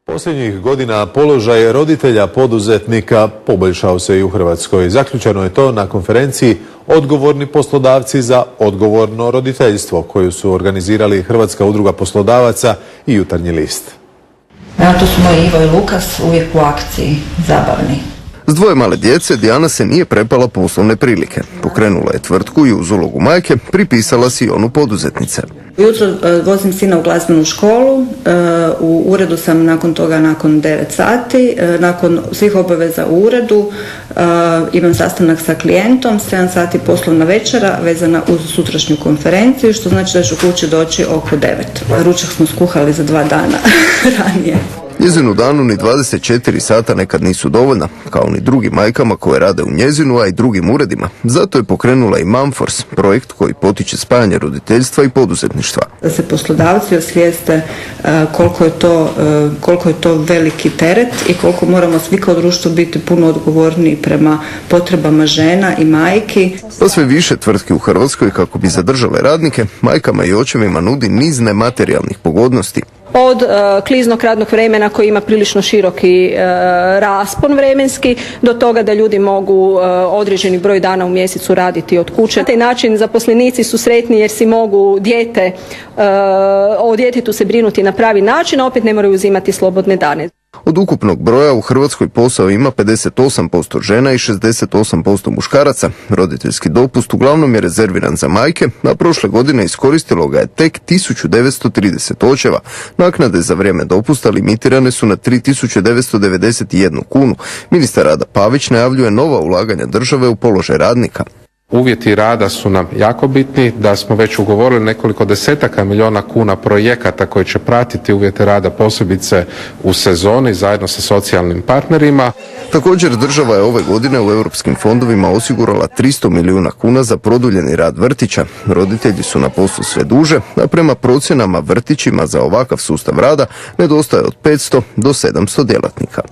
Posljednjih godina položaj roditelja poduzetnika poboljšao se i u Hrvatskoj. Zaključeno je to na konferenciji Odgovorni poslodavci za odgovorno roditeljstvo koju su organizirali Hrvatska udruga poslodavaca i Jutarnji list. Evo, tu su moji Ivo i Lukas, uvijek u akciji, zabavni. S dvoje male djece Dijana se nije prepala poslovne prilike. Pokrenula je tvrtku i uz ulogu majke pripisala si onu poduzetnice. Ujutro vozim sina u glazbenu školu, u uredu sam nakon 9 sati, nakon svih obaveza u uredu imam sastanak sa klijentom, 7 sati poslovna večera vezana uz sutrašnju konferenciju, što znači da ću kući doći oko 9. Ručak smo skuhali za 2 dana ranije. Njezinu danu ni 24 sata nekad nisu dovoljna, kao ni drugim majkama koje rade u njezinu, a i drugim uredima. Zato je pokrenula i Mumforce, projekt koji potiče spajanje roditeljstva i poduzetništva. Da se poslodavci osvijeste koliko je to veliki teret i koliko moramo svi kao društvo biti puno odgovorniji prema potrebama žena i majki. Pa sve više tvrtki u Hrvatskoj, kako bi zadržale radnike, majkama i očevima nudi niz nematerijalnih pogodnosti. Od kliznog radnog vremena koji ima prilično široki raspon vremenski, do toga da ljudi mogu određeni broj dana u mjesecu raditi od kuće. Na taj način zaposlenici su sretni jer si mogu o djetetu se brinuti na pravi način, a opet ne moraju uzimati slobodne dane. Od ukupnog broja u Hrvatskoj posao ima 58% žena i 68% muškaraca. Roditeljski dopust uglavnom je rezerviran za majke, a prošle godine iskoristilo ga je tek 1930 očeva. Naknade za vrijeme dopusta limitirane su na 3.991 kunu. Ministar rada Pavić najavljuje nova ulaganja države u položaj radnika. Uvjeti rada su nam jako bitni, da smo već ugovorili nekoliko desetaka milijuna kuna projekata koji će pratiti uvjete rada posebice u sezoni zajedno sa socijalnim partnerima. Također država je ove godine u europskim fondovima osigurala 300 milijuna kuna za produljeni rad vrtića. Roditelji su na poslu sve duže, a prema procjenama vrtićima za ovakav sustav rada nedostaje od 500 do 700 djelatnika.